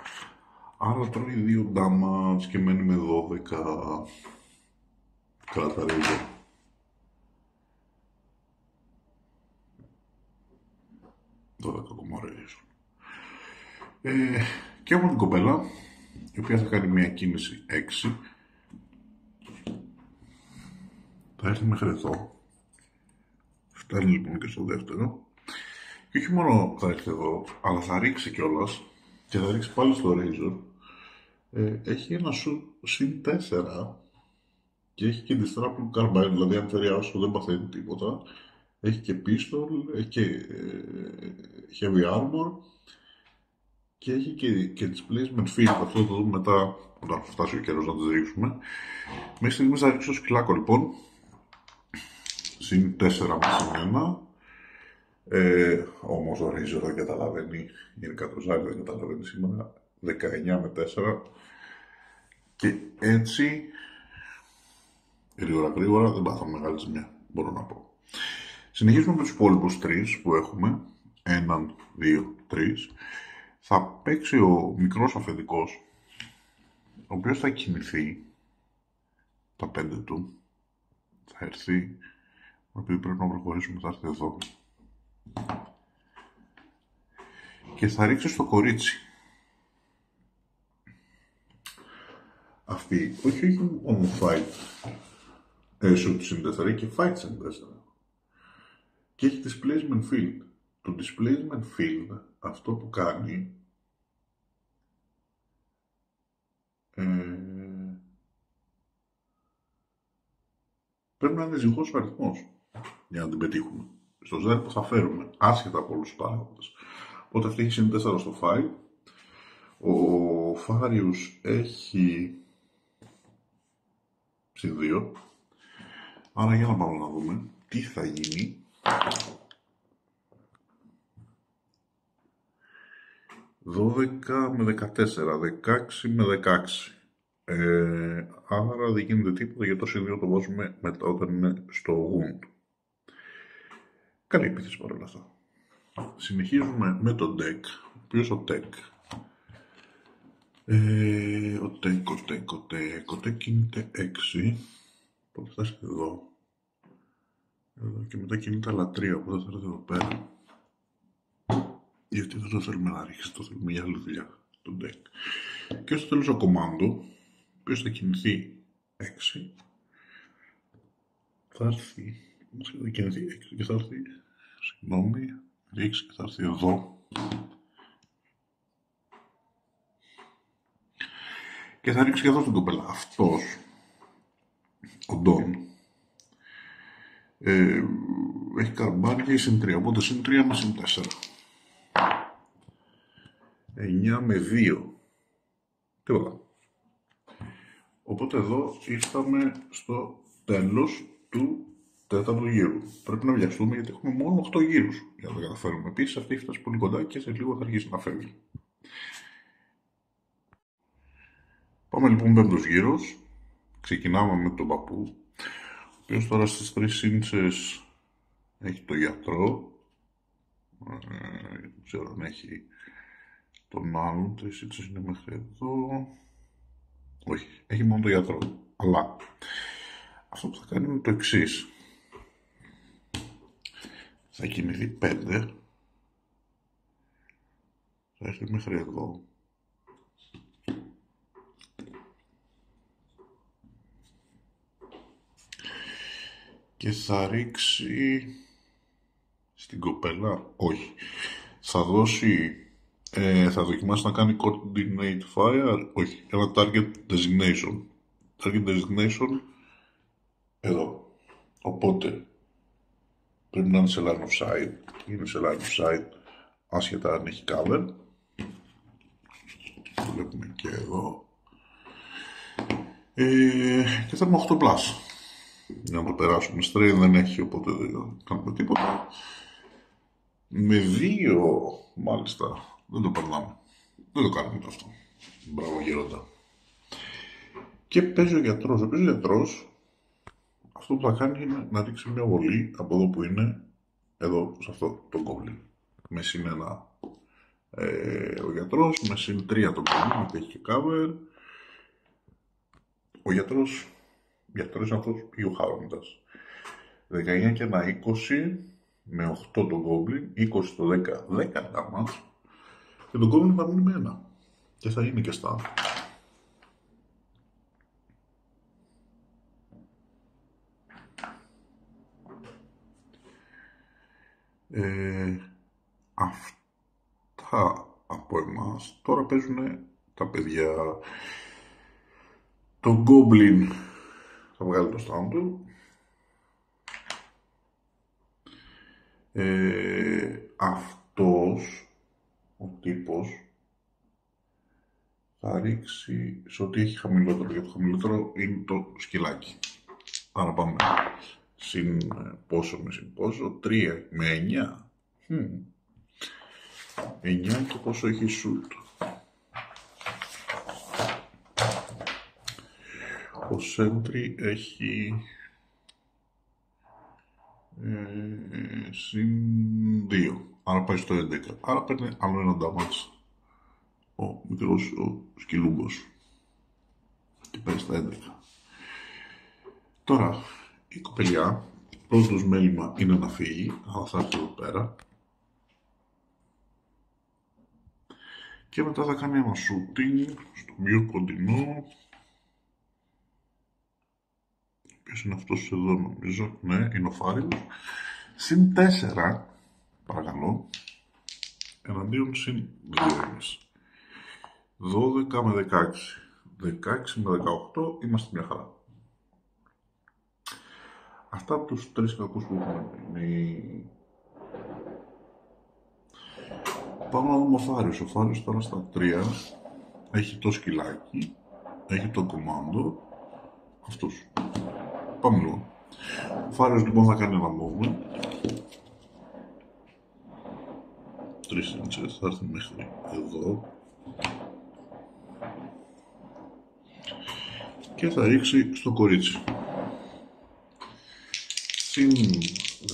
Άρα τρώει 2 damage και μένει με 12. Κράτα Razor. Και έχουμε την κοπέλα, η οποία θα κάνει μια κίνηση 6. Θα έρθει μέχρι εδώ. Φτάνει λοιπόν και στο δεύτερο. Και όχι μόνο θα έρθει εδώ, αλλά θα ρίξει κιόλας και θα ρίξει πάλι στο Razor. Έχει ένα συν 4 και έχει και Distrapple Carbine, δηλαδή αν φέρει άσο δεν παθαίνει τίποτα. Έχει και pistol, έχει και heavy armor και έχει και displacement field. Αυτό θα το δούμε μετά όταν φτάσει ο καιρός να τις ρίξουμε. Μέχρι στιγμής θα ρίξω το σκυλάκο λοιπόν. Συν 4 με συν 1. Όμως ο Razor δεν καταλαβαίνει, γενικά το Ζάρι δεν καταλαβαίνει σήμερα. 19 με 4. Και έτσι γρήγορα δεν πάθαμε μεγάλη ζημιά, μπορώ να πω. Συνεχίζουμε με τους υπόλοιπους 3 που έχουμε. 1, 2, 3. Θα παίξει ο μικρός αφεντικός, ο οποίος θα κινηθεί τα 5 του. Θα έρθει, επειδή πρέπει να προχωρήσουμε, θα έρθει εδώ. Και θα ρίξει στο κορίτσι. Αυτή, όχι μόνο fight, shoot συν 4 και fight συν 4. Και έχει displacement field. Το displacement field, αυτό που κάνει, πρέπει να είναι ζυγός ο αριθμός για να την πετύχουμε. Στο ζάρι που θα φέρουμε, άσχετα από όλους τους παράγοντες. Οπότε αυτή έχει συν 4 στο 5. Ο Φάριους έχει συν 2. Άρα για να πάμε να δούμε τι θα γίνει. 12 με 14, 16 με 16. Άρα δεν γίνεται τίποτα, γιατί το συν 2 το βάζουμε μετά όταν είναι στο wound. Καλή επίθεση παρόλα αυτά. Συνεχίζουμε με το deck. Ποιος ο deck? Ο deck κινείται 6. Οπότε θα έρθει εδώ. Εδώ και μετά κινείται άλλα 3, οπότε θα έρθει εδώ πέρα. Γιατί δεν το θέλουμε να ρίξει, το θέλουμε για άλλη δουλειά το deck. Και στο τέλος ο commando, ποιος θα κινηθεί 6, θα έρθει, θα κινηθεί 6 και θα έρθει, συγγνώμη, 6 και θα έρθει εδώ. Και θα ρίξει και εδώ στην κοπέλα. Αυτός, ο Ντόν, έχει καρμπάνια συν 3, οπότε συν 3 με συν 4. 9 με 2. Τίποτα. Οπότε εδώ ήρθαμε στο τέλος του τέταρτου γύρου. Πρέπει να βιαστούμε γιατί έχουμε μόνο 8 γύρους για να τα καταφέρουμε. Επίσης αυτή έχει φτάσει πολύ κοντά και σε λίγο θα αρχίσει να φεύγει. Πάμε λοιπόν πέμπτος γύρος. Ξεκινάμε με τον παππού, ο οποίος τώρα στις 3 ίντσες έχει το γιατρό. Δεν ξέρω αν έχει τον άλλον, 3 ίντσες είναι μέχρι εδώ. Όχι, έχει μόνο το γιατρό. Αλλά αυτό που θα κάνει είναι το εξής. Θα κινηθεί 5. Θα έρθει μέχρι εδώ. Και θα ρίξει στην κοπέλα, όχι. Θα δώσει, θα δοκιμάσει να κάνει coordinate fire, όχι, ένα target designation. Target designation εδώ. Οπότε πρέπει να είναι σε line of sight. Είναι σε line of sight άσχετα αν έχει cover. Το βλέπουμε και εδώ. Και θα έχουμε 8 plus. Για να το περάσουμε. Strain δεν έχει, οπότε δεν κάνουμε τίποτα. Με 2, μάλιστα, δεν το περνάμε. Δεν το κάνουμε αυτό. Μπράβο γέροντα. Και παίζει ο γιατρός. Ο γιατρός, αυτό που θα κάνει είναι να ρίξει μια βολή από εδώ που είναι, εδώ, σε αυτό το goblin. Με συν 1 ο γιατρός, με συν 3 το goblin, που έχει και cover. Ο γιατρός είναι αυτός ή ο χάροντας. 19 και ένα 20, με 8 το goblin, 20 το 10, 10 damage. Και το goblin θα μείνει με 1. Και θα είναι και στα. Αυτά από εμάς. Τώρα παίζουν τα παιδιά. Το goblin θα βγάλει το stand του. Αυτός ο τύπος θα ρίξει σε ό,τι έχει χαμηλότερο, γιατί το χαμηλότερο είναι το σκυλάκι. Άρα πάμε συν πόσο με συν πόσο, 3 με 9. 9 και πόσο έχει shoot. Ο Sentry έχει συν 2, άρα πάει στο 11. Άρα παίρνει άλλο ένα damage ο μικρός ο σκυλούμπος και πάει στα 11. Τώρα η κοπελιά, πρώτος μέλημα είναι να φύγει, αλλά θα έρθει εδώ πέρα και μετά θα κάνει ένα shooting στο πιο κοντινό. Ποιος είναι αυτός εδώ, νομίζω, ναι, είναι ο Φάριος. Συν 4, παρακαλώ, εναντίον συν 2 εμείς. 12 με 16. 16 με 18 είμαστε μια χαρά. Αυτά από τους 3 κακούς που έχουμε. Πάμε να δούμε ο Φάριος. Ο Φάριος τώρα στα 3 έχει το σκυλάκι, έχει το κομμάντο, αυτούς. Πάμε λίγο. Ο Φάριος λοιπόν θα κάνει ένα movement. 3 ίντσες, θα έρθει μέχρι εδώ. Και θα ρίξει στο κορίτσι. Συν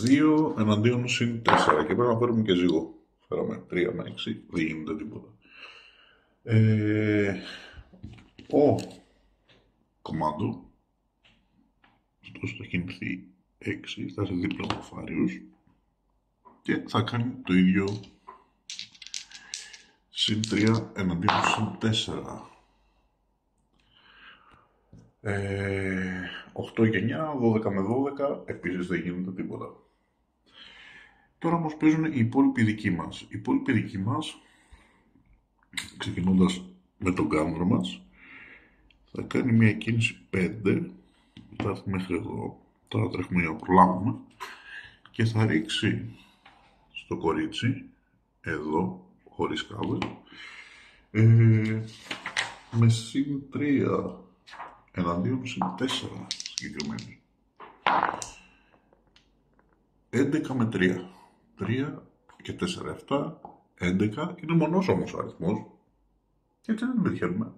2 εναντίον συν 4 και πρέπει να φέρουμε και ζύγο. Φέραμε 3 με 6, δεν γίνεται τίποτα. Ο κομμάντο, αυτός θα κινηθεί 6, θα έρθει δίπλα από Φάριος και θα κάνει το ίδιο συν 3 εναντίον συν 4. 8 και 9, 12 με 12, επίσης δεν γίνεται τίποτα. Τώρα όμως παίζουν οι υπόλοιποι δικοί μας. Οι υπόλοιποι δικοί μας, ξεκινώντας με τον γκάμβρο μας, θα κάνει μια κίνηση 5, θα έρθει μέχρι εδώ, τώρα τρέχουμε για να προλάβουμε, και θα ρίξει στο κορίτσι, εδώ, χωρίς κάβελ, με συν 3 εναντίον συν 4 συγκεκριμένη. 11 με 3. 3 και 4, 7, 11. Είναι μονός όμως ο αριθμός. Έτσι δεν πετυχαίνουμε.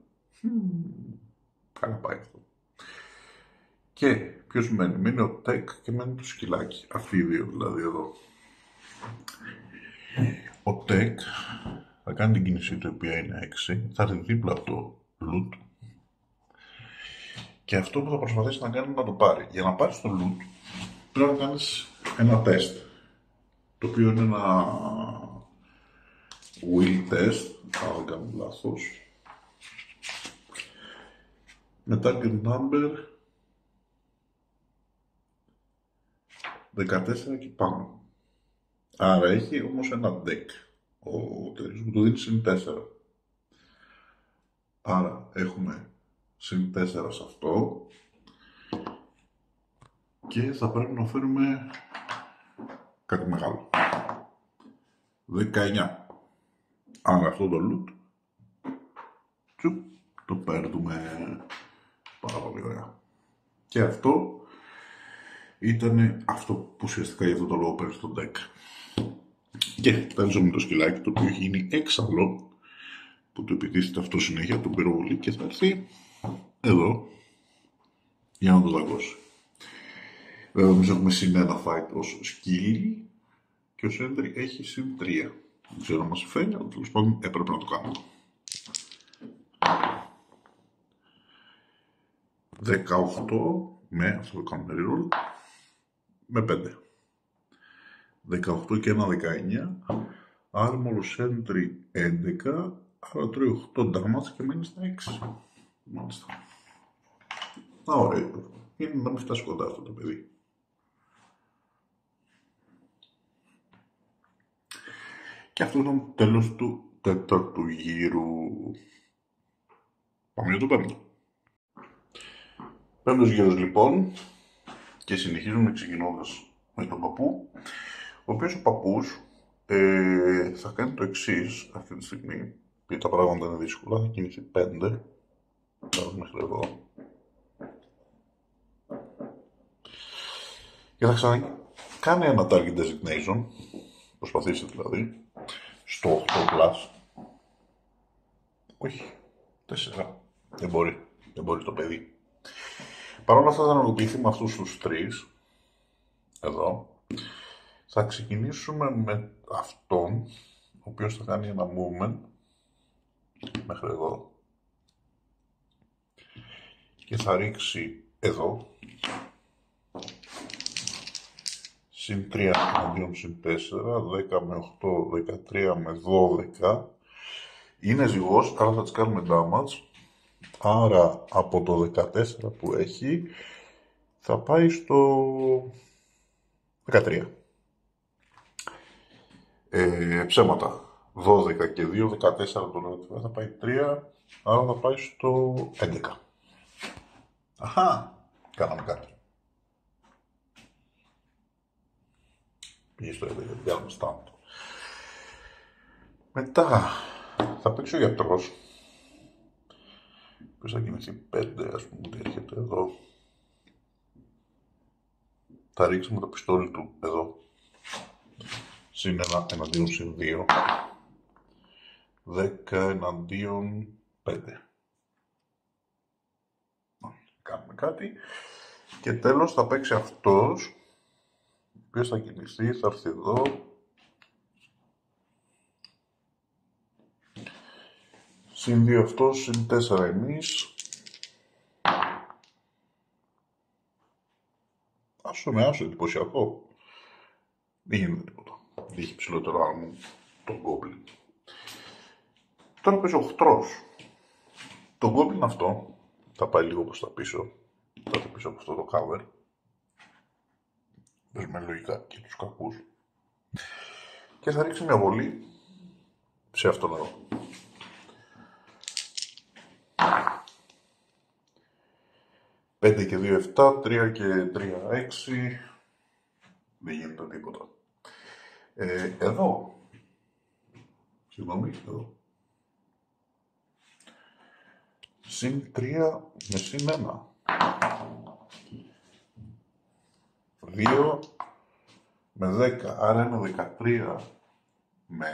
Καλά πάει αυτό. Και ποιος μένει? Μένει ο Τεκ και μένει το σκυλάκι. Αυτοί οι δύο δηλαδή εδώ. Ο Τεκ θα κάνει την κίνησή του, η οποία είναι 6. Θα έρθει δίπλα από το loot. Και αυτό που θα προσπαθήσει να κάνει είναι να το πάρει. Για να πάρεις το loot πρέπει να κάνεις ένα τεστ, το οποίο είναι ένα will test, αν δεν κάνω λάθος, με target number 14 και πάνω. Άρα έχει όμως ένα deck ο τέτοιος που του δίνει συν 4. Άρα έχουμε συν 4 σε αυτό και θα πρέπει να φέρουμε κάτι μεγάλο. 19. Άρα αυτό το loot το παίρνουμε πάρα πολύ ωραία. Και αυτό ήταν αυτό που ουσιαστικά για αυτό το λόγο παίρνει στο deck. Και παίζουμε το σκυλάκι, το οποίο έχει γίνει έξαλλο, που του επιτίθεται αυτό συνέχεια, τον πυροβολεί και θα έρθει εδώ για να το δαγκώσει. Βέβαια εμείς έχουμε συν 1 fight ως σκύλι και ο Σέντρι έχει συν 3. Δεν ξέρω αν μας συμφέρει, αλλά τέλος πάντων έπρεπε να το κάνουμε. 18 με, αυτό το κάνουμε reroll, με 5. 18 και 1, 19. Armor Sentry 11. Άρα τρώει 8 damage και μένει στα 6. Μάλιστα. Ωραίο. Είναι να μην φτάσει κοντά αυτό το παιδί. Και αυτό ήταν το τέλος του τέταρτου γύρου. Πάμε για το πέμπτο. Πέμπτος γύρος λοιπόν. Και συνεχίζουμε ξεκινώντας με τον παππού. Ο οποίος ο παππούς θα κάνει το εξής αυτή τη στιγμή. Γιατί τα πράγματα είναι δύσκολα. Θα κινηθεί 5. Θα μέχρι εδώ. Και θα ξανακάνει ένα target designation. Προσπαθήσει δηλαδή. Στο 8+. Όχι. 4. Δεν μπορεί. Δεν μπορεί το παιδί. Παρ' όλα αυτά θα αναλογηθεί με αυτούς τους 3. Εδώ. Θα ξεκινήσουμε με αυτόν, ο οποίος θα κάνει ένα movement μέχρι εδώ και θα ρίξει εδώ συν 3 αντίον συν 4, 10 με 8, 13 με 12. Είναι ζυγός, άρα θα τις κάνουμε damage. Άρα από το 14 που έχει θα πάει στο 13. Ψέματα. 12 και 2, 14 το λέω, θα πάει 3, άρα θα πάει στο 11. Αχα, κάναμε κάτι. Πήγε στο 11 γιατί κάνουμε stand. Μετά θα παίξει ο γιατρός. Ποιος θα κινηθεί 5, ας πούμε, ότι έρχεται εδώ. Θα ρίξει με το πιστόλι του εδώ. Συν 1 εναντίον συν 2. 10 εναντίον 5. Κάνουμε κάτι. Και τέλος θα παίξει αυτός. Ο οποίος θα κινηθεί, θα έρθει εδώ. Συν 2 αυτός, συν 4 εμείς. Άσο εντυπωσιακό. Δεν γίνεται τίποτα. Είχε ψηλότερο άρμο τον Goblin. Τώρα παίζει ο οχτρός. Το Goblin αυτό θα πάει λίγο προς τα πίσω. Θα πάει πίσω από αυτό το cover. Παίζουμε λογικά και τους κακούς. Και θα ρίξει μια βολή σε αυτόν εδώ. Πέντε και 2, 7, 3 και 3, 6. Δεν γίνεται τίποτα. Εδώ. Συγγνώμη, εδώ. Συν 3 με συν 1. 2 με 10. Άρα είναι 13 με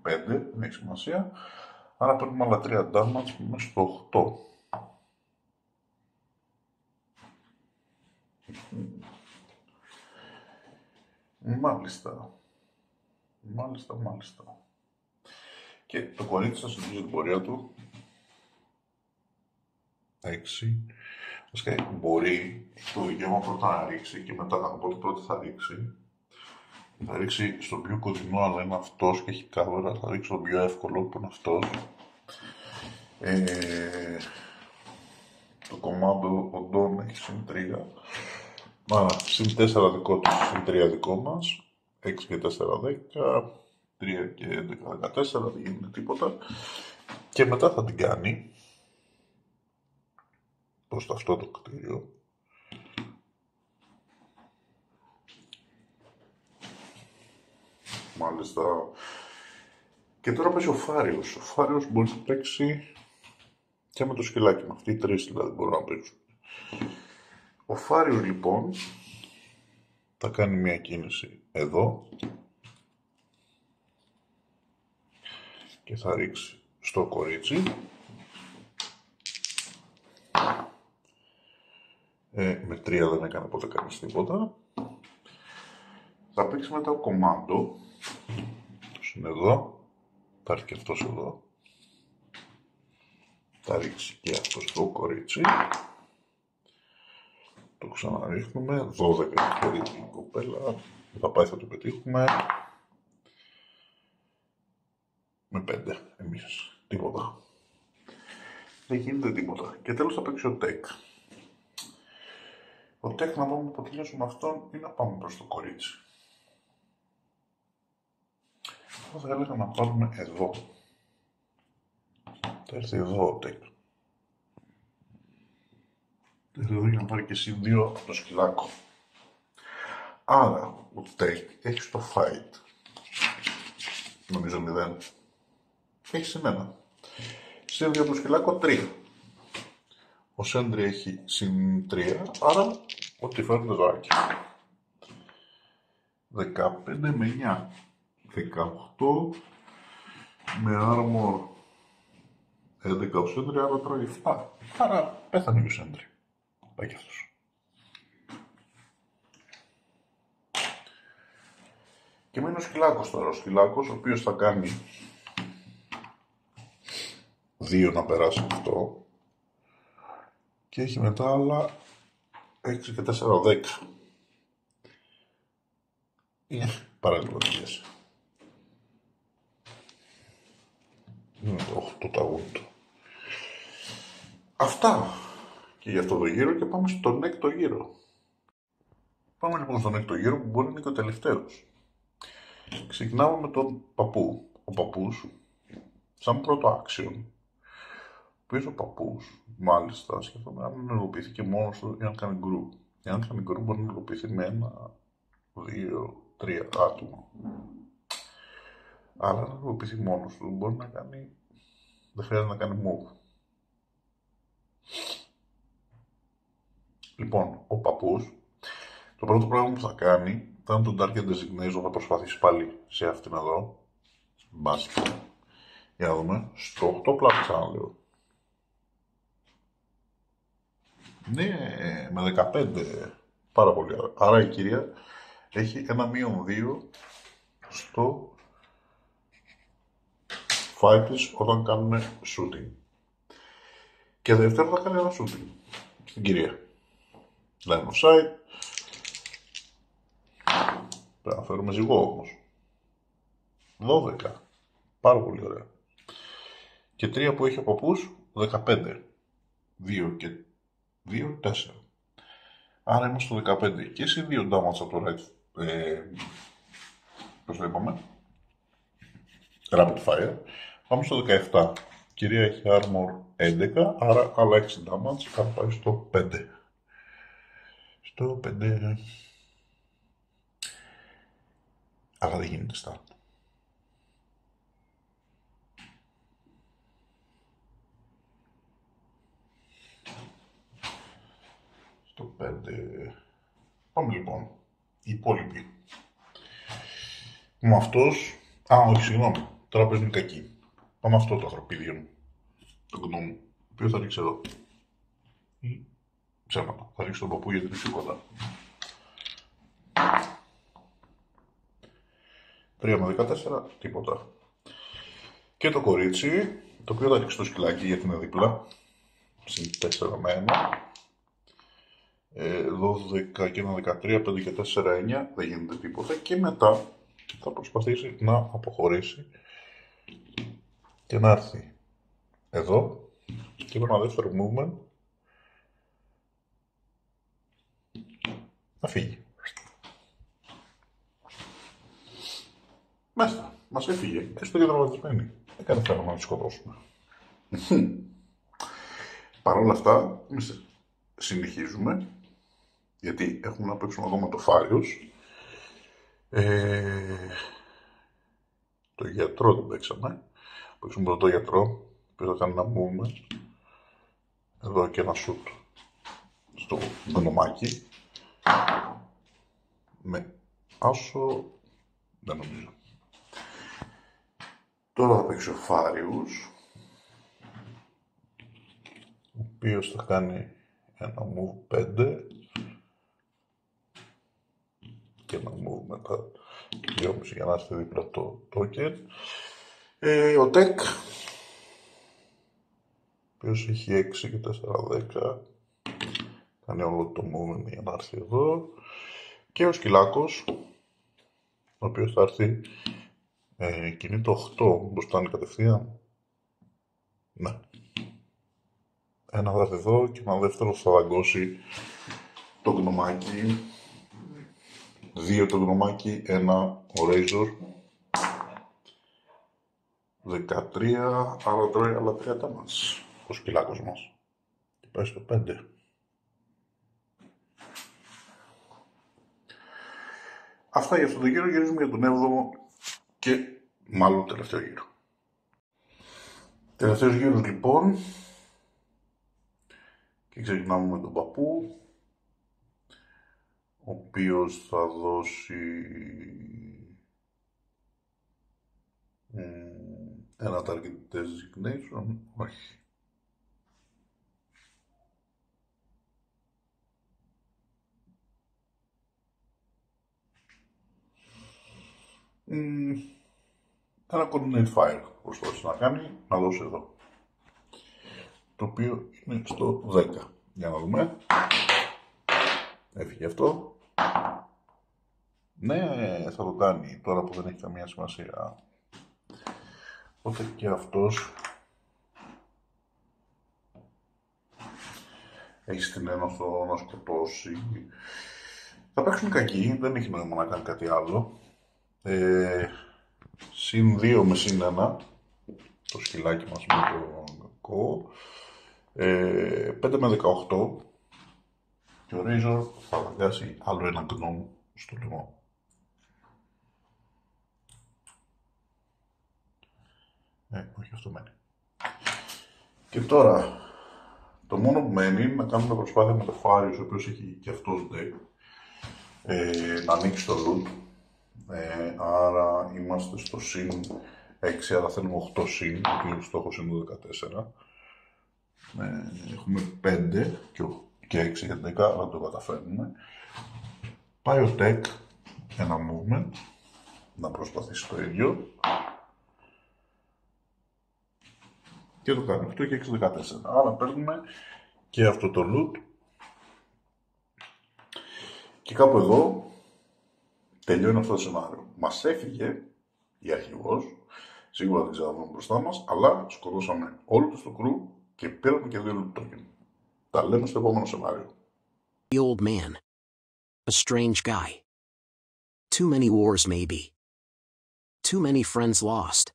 5. Δεν έχει σημασία. Άρα παίρνουμε άλλα 3 damage μέσα στο 8. Μάλιστα. Και το κορίτσι θα συνεχίσει την πορεία του. 6. Βασικά μπορεί το δικαίωμα πρώτα να ρίξει και μετά από ό,τι πρώτα θα ρίξει. Θα ρίξει στον πιο κοντινό, αλλά είναι αυτός και έχει cover. Θα ρίξει στον πιο εύκολο που είναι αυτός. Το κομμάτι ο Ντόν έχει συν 3. Άρα συν 4 δικό του, συν 3 δικό μας. 6 και 4, 10. 3 και 11, 14. Δεν γίνεται τίποτα. Και μετά θα την κάνει προς αυτό το κτίριο. Μάλιστα. Και τώρα παίζει ο Φάριος. Ο Φάριος μπορεί να παίξει και με το σκυλάκι μου. Αυτοί οι τρεις δηλαδή μπορούν να παίξουν. Ο Φάριος λοιπόν θα κάνει μια κίνηση εδώ και θα ρίξει στο κορίτσι. Με 3 δεν έκανε ποτέ κανείς τίποτα. Θα παίξει μετά ο κομμάντο. Αυτός είναι εδώ. Θα έρθει και αυτός εδώ. Θα ρίξει και αυτό στο κορίτσι. Το ξαναρίχνουμε. 12 και η κοπέλα. Θα πάει, θα το πετύχουμε. Με 5 εμείς. Τίποτα. Δεν γίνεται τίποτα. Και τέλος θα παίξει ο Τεκ. Ο Τεκ να πάμε που τελειώσουμε αυτόν ή να πάμε προς το κορίτσι. Εγώ θα έλεγα να πάρουμε εδώ. Θα έρθει εδώ ο Τεκ. Θα έρθει εδώ για να πάρει και συν 2 από το σκυλάκο. Άρα ο Τεκ έχει στο fight. Νομίζω 0. Έχει συν 1. Συν 2 από το σκυλάκο 3. Ο Σέντρι έχει συν 3, άρα ό,τι φέρνει ζωάκι. 15 με 9. 18 με armor 11 ο Σέντρι, άρα τρώει 7. Άρα πέθανε ο Σέντρι. Πάει και αυτός. Και μένει ο σκυλάκος τώρα. Ο σκυλάκος, ο οποίος θα κάνει 2 να περάσει αυτό. Και έχει μετά άλλα 6 και 4, 10. Είναι παραλληλωτικές. Είναι το 8 τα γούντο. Αυτά και για αυτό το γύρο και πάμε στον έκτο γύρο. Πάμε λοιπόν στον έκτο γύρο που μπορεί να είναι και ο τελευταίος. Ξεκινάμε με τον παππού. Ο παππούς, σαν πρώτο action, πίσω ο παππούς, μάλιστα, σκέφτομαι αν ενεργοποιηθεί και μόνος του ή αν κάνει γκρου. Εάν κάνει γκρου μπορεί να ενεργοποιηθεί με 1, 2, 3 άτομα. Αλλά να ενεργοποιηθεί μόνος του, μπορεί να κάνει... δεν χρειάζεται να κάνει move. Λοιπόν, ο παππούς, το πρώτο πράγμα που θα κάνει, όταν τον target designation θα προσπαθήσει πάλι σε αυτήν εδώ, μπάσκετ. Για να δούμε, στο 8 πλάτη ξαναλέω. Ναι, με 15, πάρα πολύ. Άρα η κυρία έχει ένα -2 στο fight της όταν κάνουν shooting. Και δεύτερο θα κάνει ένα shooting στην κυρία. Line of sight. Πρέπει να φέρουμε ζυγό όμως. 12. Πάρα πολύ ωραία. Και 3 που έχει ο παππούς, 15. 2 και 2, 4. Άρα είμαστε στο 15. Και εσύ 2 damage από το right. Πώς το είπαμε. Rapid fire. Πάμε στο 17. Η κυρία έχει armor 11, άρα άλλα 6 damage. Θα πάει στο 5. Στο 5. Αλλά δεν γίνεται start. Στο 5. Πάμε λοιπόν. Οι υπόλοιποι. Με αυτός... όχι, συγγνώμη. Τώρα παίζουν κακοί. Πάμε αυτό το αγροπίδιο μου. Το γνώμη. Το οποίο θα ρίξει εδώ. Ή ψέματα. Θα ρίξει τον παππού γιατί είναι πιο κοντά. 3 με 14, τίποτα. Και το κορίτσι, το οποίο θα ρίξει το σκυλάκι γιατί είναι δίπλα. Συν 4 με 1. 12 και ένα 13, 5 και 4, 9. Δεν γίνεται τίποτα. Και μετά θα προσπαθήσει να αποχωρήσει και να έρθει εδώ και με ένα δεύτερο movement να φύγει. Μέσα, μας έφυγε, έστω και τραυματισμένη. Έκανε θέμα να τη σκοτώσουμε. Παρ' όλα αυτά, εμείς συνεχίζουμε, γιατί έχουμε να παίξουμε ακόμα το Φάριος. Το γιατρό δεν παίξαμε. Παίξουμε πρώτο γιατρό, που θα κάνει ένα movement. Εδώ και ένα shoot στο γκονομάκι. Με άσο, δεν νομίζω. Τώρα θα παίξει ο Φάριος, ο οποίος θα κάνει ένα move 5 και ένα move μετά 2,5 για να έρθει δίπλα το token. Ο Tech, ο οποίος έχει 6 και 4, 10, κάνει όλο το movement για να έρθει εδώ. Και ο Σκυλάκος, ο οποίος θα έρθει κινεί το 8, όπως φτάνει κατευθείαν. Ναι. Ένα θα έρθει εδώ και ένα δεύτερο θα δαγκώσει το γνωμάκι. 2 το γνωμάκι, 1 ο Razor. 13, άρα τρώει άλλα 30 μας. Ο Σκυλάκος μας. Και πάει στο 5. Αυτά για αυτό το γύρο, γυρίζουμε για τον 7ο και μάλλον τελευταίο γύρο. Τελευταίος γύρος λοιπόν. Και ξεκινάμε με τον παππού, ο οποίος θα δώσει ένα target designation, όχι. Ένα coordinate fire προσπάθησε να κάνει, να δώσει εδώ. Το οποίο είναι στο 10. Για να δούμε. Έφυγε αυτό. Ναι, θα το κάνει τώρα που δεν έχει καμία σημασία. Οπότε και αυτός έχει στην ένωστο να σκοτώσει. Θα παίξουν κακοί, δεν έχει νόημα να κάνει κάτι άλλο. Συν 2 με συν 1. Το σκυλάκι μας με το κακό. 5 με 18. Και ο Razor θα αγκάσει άλλο ένα γκνόμ στο λαιμό. Όχι, αυτό μένει. Και τώρα, το μόνο που μένει είναι να κάνουμε προσπάθεια με το Φάριος, ο οποίος έχει και αυτός deck, να ανοίξει το loot. Άρα είμαστε στο συν 6, άρα θέλουμε 8 συν, και ο στόχος είναι 14. Έχουμε 5 και 6 για 10, αλλά το καταφέρνουμε. Πάει ο Tech, ένα movement, να προσπαθήσει το ίδιο. Και το κάνει 8 και 6, 14. Άρα παίρνουμε και αυτό το loot. Και κάπου εδώ τελειώνει αυτό το σενάριο. Μας έφυγε η αρχηγός, σίγουρα δεν ξέραμε μπροστά μας, αλλά σκοτώσαμε όλο το στο crew και πήραμε και 2 loot token. Τα λέμε στο επόμενο σενάριο. The old man. A strange guy. Too many wars maybe. Too many friends lost.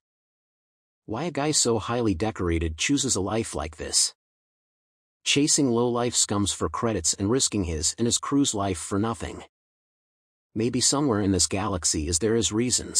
Why a guy so highly decorated chooses a life like this? Chasing low-life scums for credits and risking his and his crew's life for nothing. Maybe somewhere in this galaxy there is reasons.